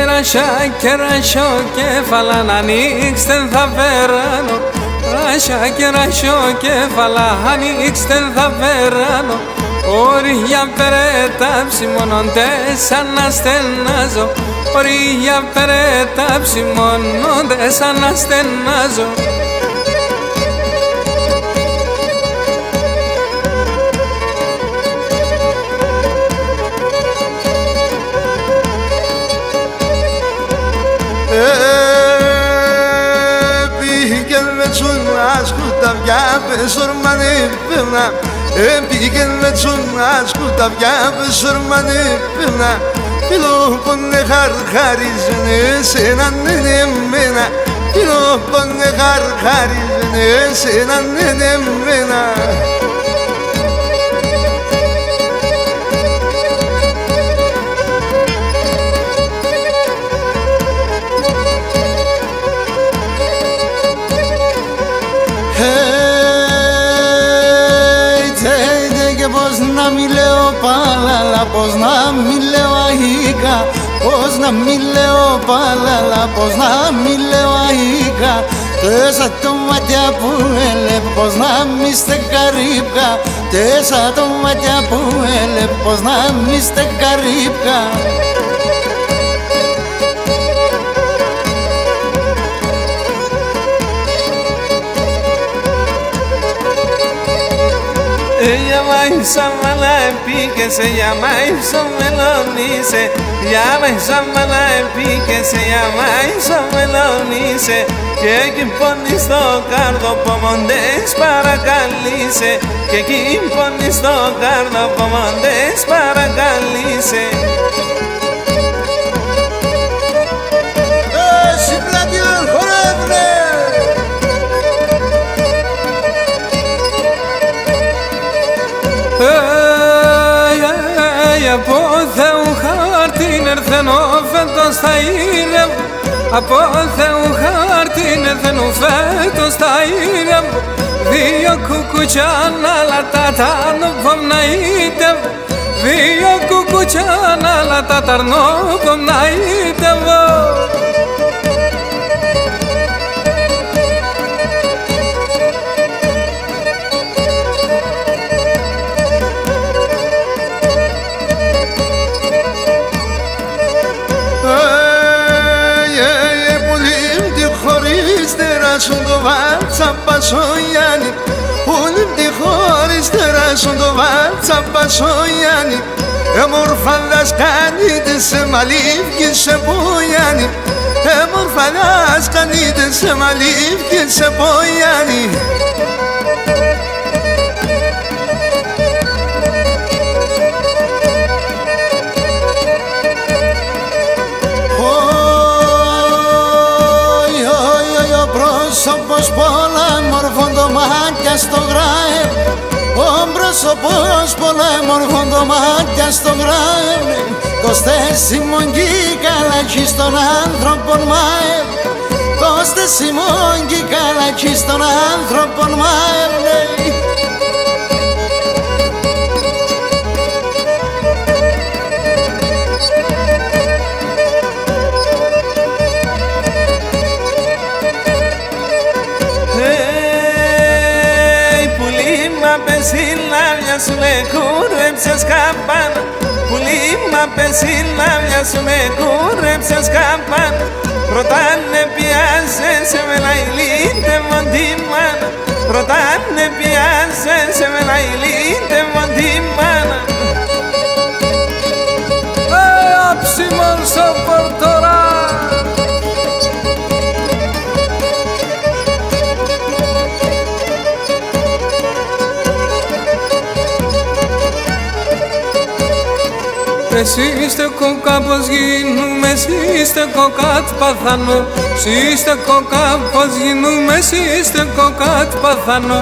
Ρασιά και ρασιοκέφαλα να ανοίξτε θα περάνω. Ρασιά και ρασιοκέφαλα ανοίξτε θα περάνω. Όρια περέτα ψημώνοντες αναστενάζω. Όρια περέτα ψημώνοντες αναστενάζω. Πήγαινε τσουνάς κουταβιά πεσορμανή πεύνα. Πήγαινε τσουνάς κουταβιά πεσορμανή πεύνα. Φιλόπονε χαρχαρίζουνε σε έναν εμένα. Φιλόπονε χαρχαρίζουνε σε έναν εμένα. Πώς να μη λέω παλάλα, πώς να μη λέω αχίκα. Πώς να μη λέω παλάλα, πώς να μη λέω αχίκα. Τέσα το μάτια που έλεπ, πώς να μη στεκαρίπκα. Τέσα το μάτια που έλεπ, πώς να μη στεκαρίπκα. Llama Samala pique se llama Isomelonice. Llama Samala pique se llama Isomelonice. Και εκεί πονεί στο κάρδο πομοντές παρακαλείσαι. Και εκεί πονεί στο κάρδο πομοντές παρακαλείσαι. Από Θεού χάρτην ερθένω φέτος θα ήρεμ. Από Θεού χάρτην ερθένω φέτος θα ήρεμ. Δύο κουκουτσιάνα λατατάρνοπομ να ήτεμ. Δύο κουκουτσιάνα λατατάρνοπομ να ήτεμ. Στον το βάτσα πασογιάννη. Όλη τη χώρη στεράσουν το βάτσα πασογιάννη. Έμορφα δασκανίτες σε μαλίβκη σε πογιάννη. Έμορφα δασκανίτες σε μαλίβκη σε πογιάννη. Πρόσωπος πολλά μορφών το μάτια στο γράεμ. Ο πρόσωπος πολλά μορφών το μάτια στο γράεμ. Το στέσιμον κι καλάκι στον άνθρωπον μάεμ. Το στέσιμον κι καλάκι στον άνθρωπον μάεμ. Πεσίλαβια σου με κούρεψες καπάνα. Πουλί μα πεσίλαβια σου με κούρεψες καπάνα. Πρωτάνε πιάσες με να ηλίτευω τη μάνα. Πρωτάνε πιάσες με να ηλίτευω τη μάνα. Άψιμον στο πορτορά. Εσύ είστε κοκά πως γίνουμε, εσύ είστε κοκάτ παθανό. Εσύ είστε κοκά πως γίνουμε, εσύ είστε κοκάτ παθανό.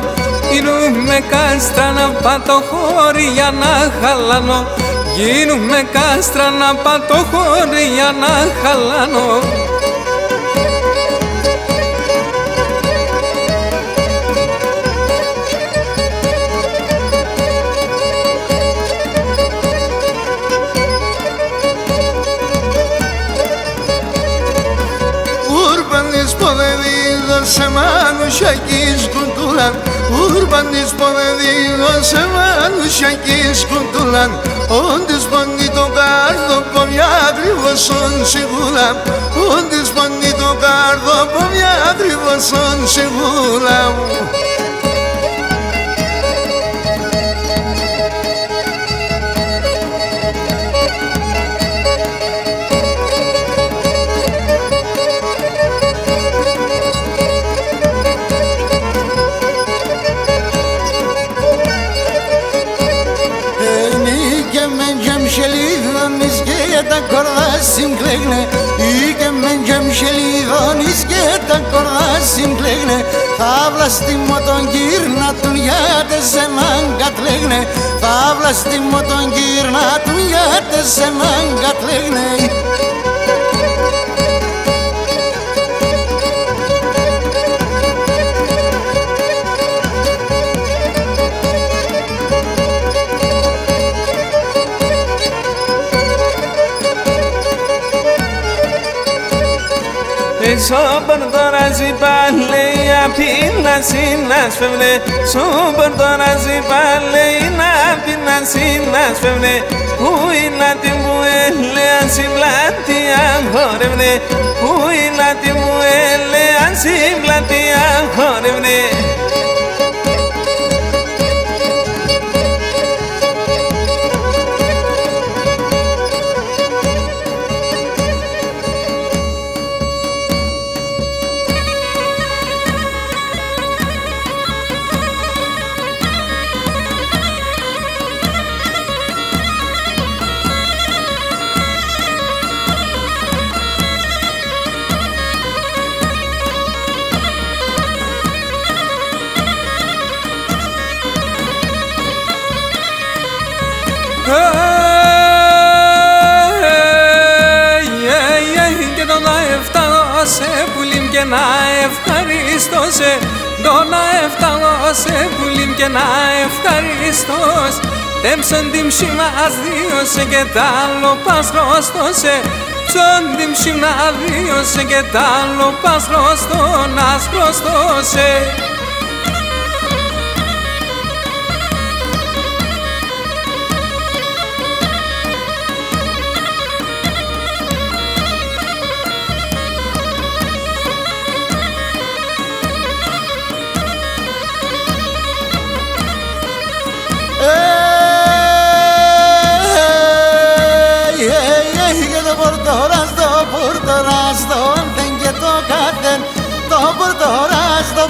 Γίνουμε κάστρα να πατώ χώρι για να χαλανώ. Γίνουμε κάστρα να πατώ χώρι για να χαλανώ. σε μανουσιακή σκουντούλα Ούρμπαν της πονεδίγω σε μανουσιακή σκουντούλα Όντις πονεί το κάρδο από μια ακριβωσόν σιγούλα Όντις πονεί το κάρδο από μια ακριβωσόν σιγούλα τα κορδά συμπλέγνε Ήκε μεν και μσελίδωνης και τα κορδά συμπλέγνε Θαύλα στη μοτον γύρνα του γιάτε σε μαν κατλέγνε Θαύλα στη μοτον γύρνα του γιάτε σε μαν κατλέγνε Σόμπορ τώρα ζυπάλει απ' να συνάσφευνε Σόμπορ τώρα ζυπάλει απ' να συνάσφευνε Πού είναι τη μου έλεαν συμπλάτη αγχόρευνε Πού είναι τη μου έλεαν συμπλάτη αγχόρευνε Και το να έφταγω σε πουλίμ και να ευχαριστώσε Το να έφταγω σε πουλίμ και να ευχαριστώς Τέμψον την ψήμα αδίωσε και τ' άλλο πας χρωστώσε Ψον την ψήμα αδίωσε και τ' άλλο πας χρωστώ να χρωστώσε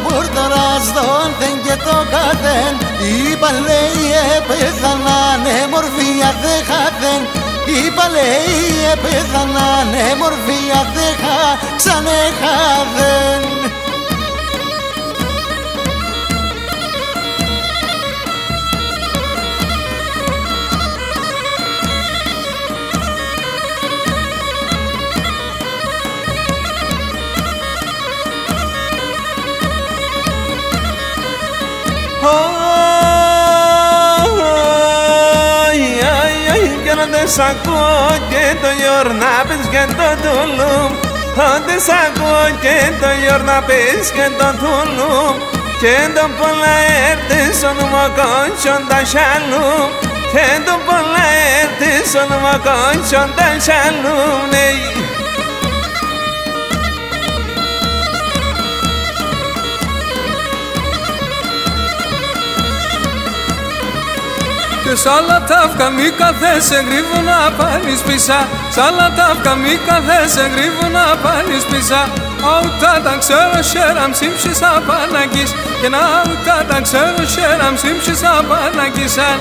Πουρτοράστον δεν και το κάτεν Είπα λέει πέθανανε μορφία δεν χάθεν Είπα λέει πέθανανε μορφία δεν ξανεχάθεν Σ' ακούω και το γιορνάπες και το τουλούμ Όντε σ' ακούω και το γιορνάπες και το τουλούμ Και το πολλά έρθεις όνομα κόνσον τα σαλούμ Και το πολλά έρθεις όνομα κόνσον τα σαλούμ Και σ' άλλα ταύκα μη καθές σε γρήβω να πάλεις πίσα Σ' άλλα ταύκα μη καθές σε γρήβω να πάλεις πίσα Αούτα τα ξέρω σέραν ψήψεις απάναγκης Και να αούτα τα ξέρω σέραν ψήψεις απάναγκησαν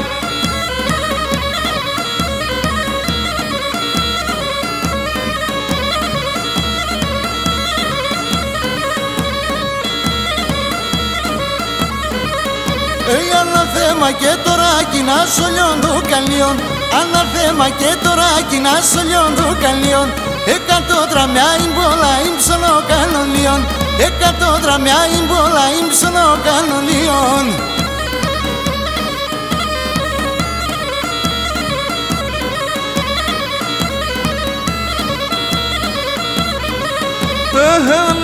Αναθέμα και τώρα κοινά σολιών του καλίων Αναθέμα και τώρα κοινά σολιών του καλίων 100 τραμιά πολλά ύψωνο κανολίων 100 τραμιά πολλά ύψωνο κανολίων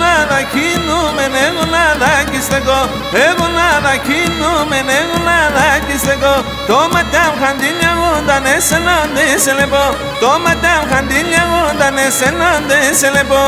Λάνα κινούμεν, εγώ λαδάκι στεκώ. Εγώ λαδάκι κινούμεν, εγώ λαδάκι στεκώ. Το ματάμ χαντίνια γούνταν, εσενόντι σε λεπώ. Το ματάμ χαντίνια γούνταν, εσενόντι σε λεπώ.